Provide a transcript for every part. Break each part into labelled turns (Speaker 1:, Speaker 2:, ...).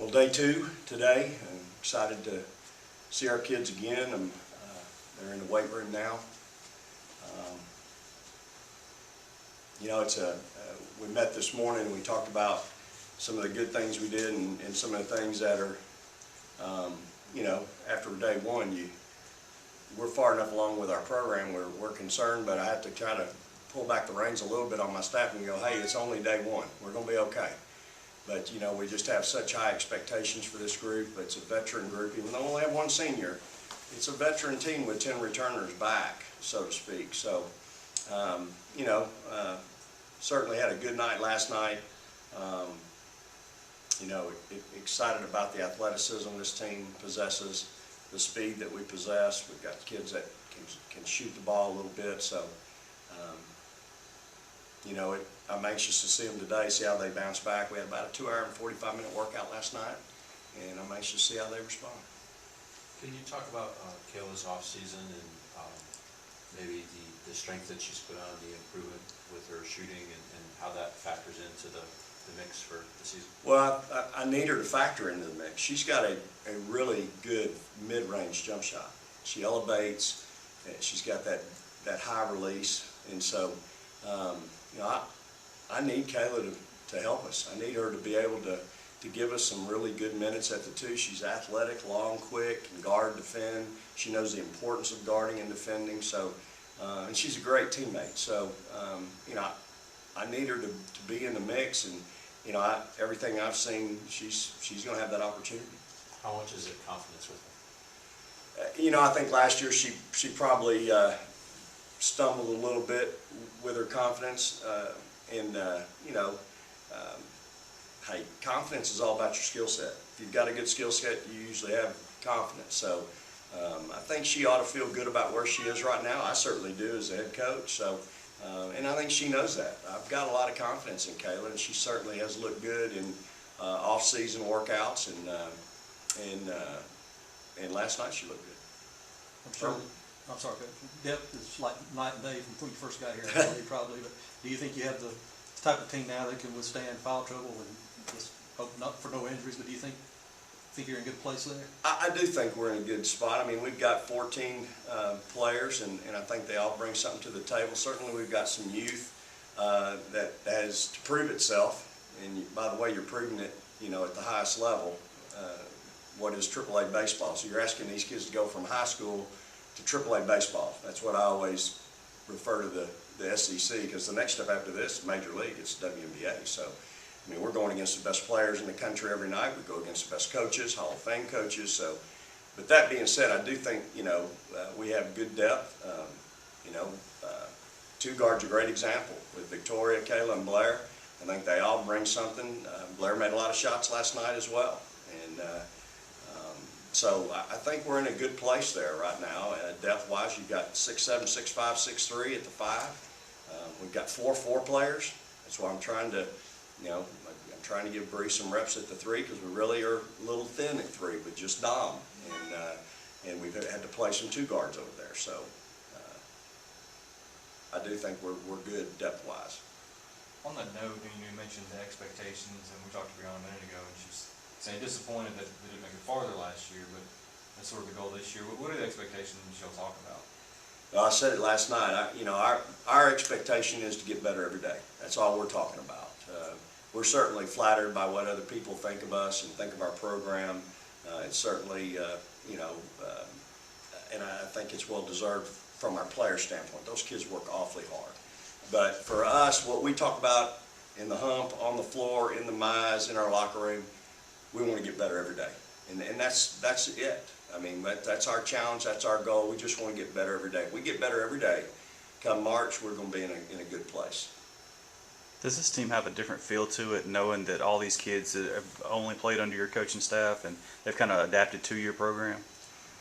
Speaker 1: Well, day two today. I'm excited to see our kids again. They're in the weight room now. We met this morning and we talked about some of the good things we did and some of the things that are, after day one, we're far enough along with our program where we're concerned, but I have to try to pull back the reins a little bit on my staff and go, hey, it's only day one. We're going to be okay. But, we just have such high expectations for this group. It's a veteran group. Even though we only have one senior, it's a veteran team with 10 returners back, so to speak. So, certainly had a good night last night. Excited about the athleticism this team possesses, the speed that we possess. We've got kids that can shoot the ball a little bit. So, I'm anxious to see them today, see how they bounce back. We had about a 2-hour and 45-minute workout last night, and I'm anxious to see how they respond.
Speaker 2: Can you talk about Kayla's off-season and maybe the strength that she's put on, the improvement with her shooting, and how that factors into the mix for the season?
Speaker 1: Well, I need her to factor into the mix. She's got a really good mid-range jump shot. She elevates. She's got that high release, and so I need Kayla to help us. I need her to be able to give us some really good minutes at the two. She's athletic, long, quick, can guard, defend. She knows the importance of guarding and defending. So, and she's a great teammate. So, I need her to be in the mix, and everything I've seen, she's going to have that opportunity.
Speaker 2: How much is it confidence with
Speaker 1: I
Speaker 2: her?
Speaker 1: think last year she probably stumbled a little bit with her confidence, hey, confidence is all about your skill set. If you've got a good skill set, you usually have confidence. So I think she ought to feel good about where she is right now. I certainly do as a head coach. So, and I think she knows that. I've got a lot of confidence in Kayla, and she certainly has looked good in off-season workouts, and last night she looked good.
Speaker 3: I'm sorry, depth is like night and day from when you first got here, probably. But do you think you have the type of team now that can withstand foul trouble and just hope not for no injuries? But do you think you're in a good place there?
Speaker 1: I do think we're in a good spot. I mean, we've got 14 players, and I think they all bring something to the table. Certainly, we've got some youth that has to prove itself. And by the way, you're proving it, at the highest level. What is AAA baseball? So you're asking these kids to go from high school to AAA baseball. That's what I always refer to the SEC, because the next step after this is Major League. It's WNBA. So, we're going against the best players in the country every night. We go against the best coaches, Hall of Fame coaches. So, but that being said, I do think, we have good depth. Two guards are a great example with Victoria, Kayla, and Blair. I think they all bring something. Blair made a lot of shots last night as well. And so I think we're in a good place there right now. Depth-wise, you've got 6'7", 6'5", 6'3" at the 5. We've got 4 players. That's why I'm trying to, I'm trying to give Bree some reps at the 3, because we really are a little thin at 3 with just Dom, and we've had to play some 2 guards over there. So I do think we're good depth-wise.
Speaker 4: On that note, you mentioned the expectations, and we talked to Brianna a minute ago, and she's saying disappointed that they didn't make it farther last year, but that's sort of the goal this year. What are the expectations y'all talk about?
Speaker 1: Well, I said it last night. Our expectation is to get better every day. That's all we're talking about. We're certainly flattered by what other people think of us and think of our program. It's certainly, and I think it's well deserved from our player standpoint. Those kids work awfully hard. But for us, what we talk about in the hump, on the floor, in the mize, in our locker room, we want to get better every day. And that's it. That's our challenge, that's our goal. We just want to get better every day. If we get better every day, come March, we're going to be in a good place.
Speaker 5: Does this team have a different feel to it, knowing that all these kids have only played under your coaching staff and they've kind of adapted to your program?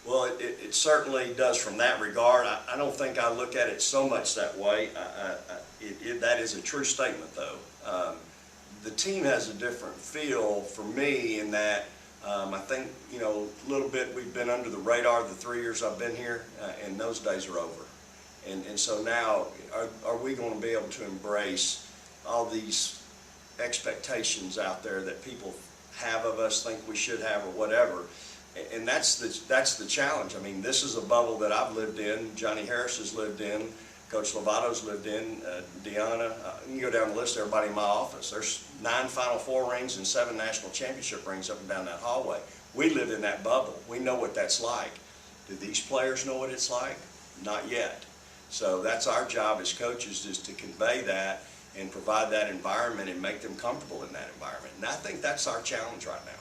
Speaker 1: Well, it certainly does from that regard. I don't think I look at it so much that way. That is a true statement, though. The team has a different feel for me in that I think, a little bit we've been under the radar the 3 years I've been here, and those days are over. And so now, are we going to be able to embrace all these expectations out there that people half of us think we should have or whatever. And that's the challenge. I mean, this is a bubble that I've lived in, Johnny Harris has lived in, Coach Lovato's lived in, Deanna, you can go down the list, everybody in my office. There's 9 Final Four rings and 7 national championship rings up and down that hallway. We live in that bubble. We know what that's like. Do these players know what it's like? Not yet. So that's our job as coaches, is to convey that and provide that environment and make them comfortable in that environment. And I think that's our challenge right now.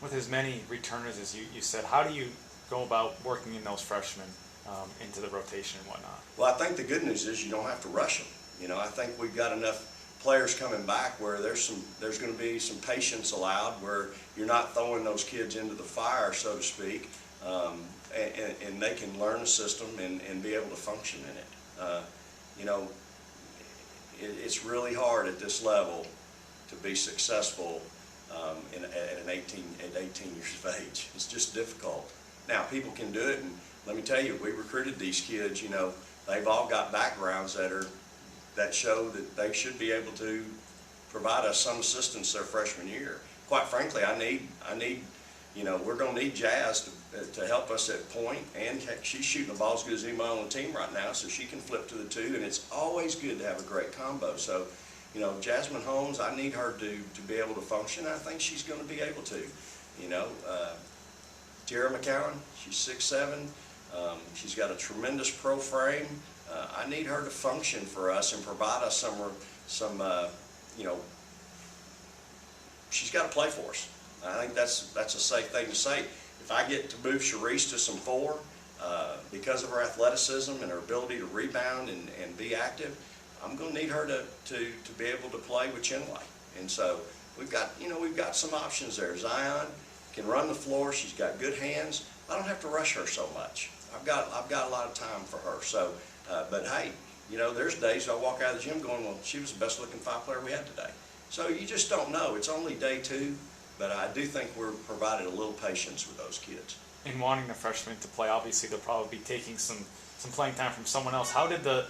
Speaker 6: With as many returners as you said, how do you go about working in those freshmen into the rotation and whatnot?
Speaker 1: Well, I think the good news is you don't have to rush them. You know, I think we've got enough players coming back where there's going to be some patience allowed, where you're not throwing those kids into the fire, so to speak, and they can learn the system and be able to function in it. You know, it's really hard at this level to be successful at 18 years of age. It's just difficult. Now, people can do it, and let me tell you, we recruited these kids, you know, they've all got backgrounds that show that they should be able to provide us some assistance their freshman year. Quite frankly, I need, you know, we're going to need Jazz to help us at point, and heck, she's shooting the ball as good as anybody on the team right now, so she can flip to the 2, and it's always good to have a great combo. So, you know, Jasmine Holmes, I need her to be able to function. I think she's going to be able to. You know, Tara McCowan, she's 6'7". She's got a tremendous pro frame. I need her to function for us and provide us some you know, she's got to play for us. I think that's a safe thing to say. If I get to move Sharice to some 4, because of her athleticism and her ability to rebound and be active, I'm going to need her to be able to play with Chinway. And so we've got some options there. Zion can run the floor. She's got good hands. I don't have to rush her so much. I've got a lot of time for her. So, but hey, you know, there's days I walk out of the gym going, well, she was the best looking 5 player we had today. So you just don't know. It's only day 2, but I do think we're provided a little patience with those kids.
Speaker 6: In wanting the freshmen to play, obviously they'll probably be taking some playing time from someone else. How did the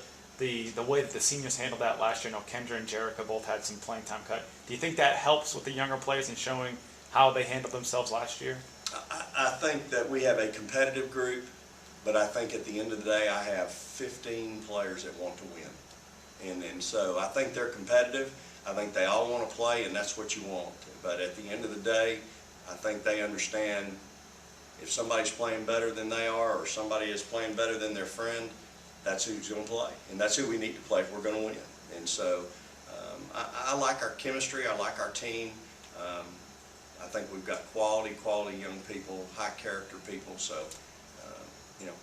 Speaker 6: way that the seniors handled that last year? I know Kendra and Jerica both had some playing time cut. Do you think that helps with the younger players in showing how they handled themselves last year?
Speaker 1: I think that we have a competitive group, but I think at the end of the day, I have 15 players that want to win. And so I think they're competitive. I think they all want to play, and that's what you want. But at the end of the day, I think they understand if somebody's playing better than they are, or somebody is playing better than their friend, that's who's going to play. And that's who we need to play if we're going to win. And so I like our chemistry. I like our team. I think we've got quality young people, high character people. So, you know,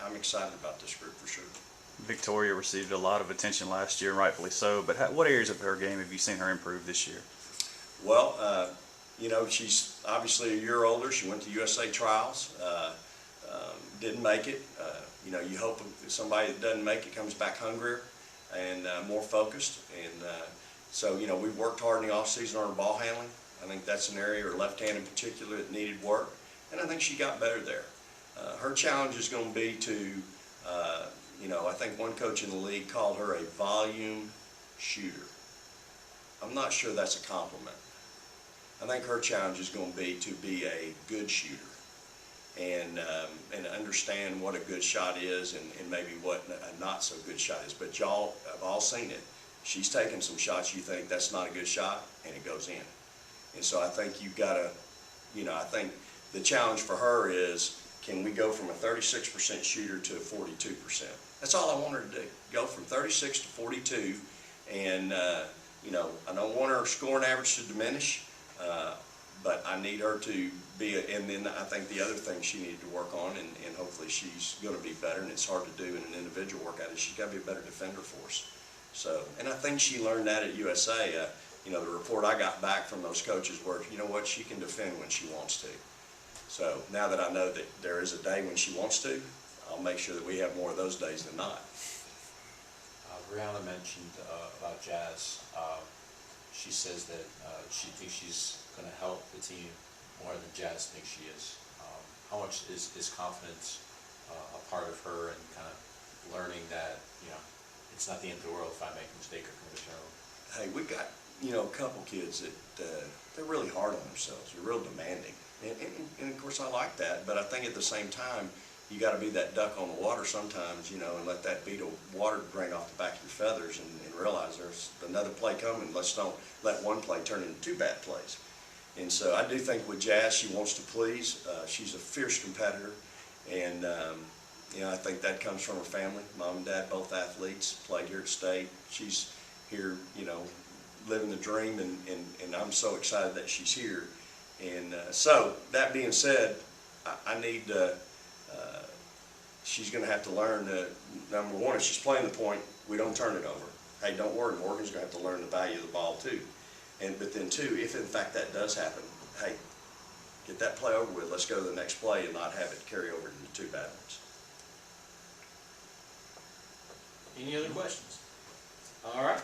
Speaker 1: I'm excited about this group for sure.
Speaker 5: Victoria received a lot of attention last year, rightfully so, but what areas of her game have you seen her improve this year?
Speaker 1: Well, you know, she's obviously a year older. She went to USA trials, didn't make it. You know, you hope somebody that doesn't make it comes back hungrier and more focused. And so, you know, we've worked hard in the offseason on her ball handling. I think that's an area, her left hand in particular, that needed work, and I think she got better there. Her challenge is going to be to, you know, I think one coach in the league called her a volume shooter. I'm not sure that's a compliment. I think her challenge is going to be a good shooter and understand what a good shot is and maybe what a not so good shot is. But y'all have all seen it. She's taken some shots you think that's not a good shot, and it goes in. And so I think you've got to, you know, I think the challenge for her is, can we go from a 36% shooter to a 42%? That's all I want her to do. Go from 36 to 42, and you know, I don't want her scoring average to diminish, but I need her to be, and then I think the other thing she needed to work on, and hopefully she's going to be better, and it's hard to do in an individual workout, is she's got to be a better defender for us. So, and I think she learned that at USA. You know, the report I got back from those coaches were, you know what, she can defend when she wants to. So now that I know that there is a day when she wants to, I'll make sure that we have more of those days than not.
Speaker 2: Brianna mentioned about Jazz. She says that she thinks she's going to help the team more than Jazz thinks she is. How much is confidence a part of her, and kind of learning that, you know, it's not the end of the world if I make a mistake or commit a turnover?
Speaker 1: Hey, you know, a couple kids that, they're really hard on themselves. They're real demanding. And of course I like that, but I think at the same time, you gotta be that duck on the water sometimes, you know, and let that bead of water drain off the back of your feathers and realize there's another play coming. Let's don't let one play turn into two bad plays. And so I do think with Jazz, she wants to please. She's a fierce competitor, and you know, I think that comes from her family. Mom and dad, both athletes, played here at State. She's here, you know, living the dream, and I'm so excited that she's here. And so that being said, I need she's going to have to learn that, number one, if she's playing the point, we don't turn it over. Hey, don't worry, Morgan's going to have to learn the value of the ball too. But then two, if in fact that does happen, hey, get that play over with. Let's go to the next play and not have it carry over into two bad ones.
Speaker 7: Any other questions? All right,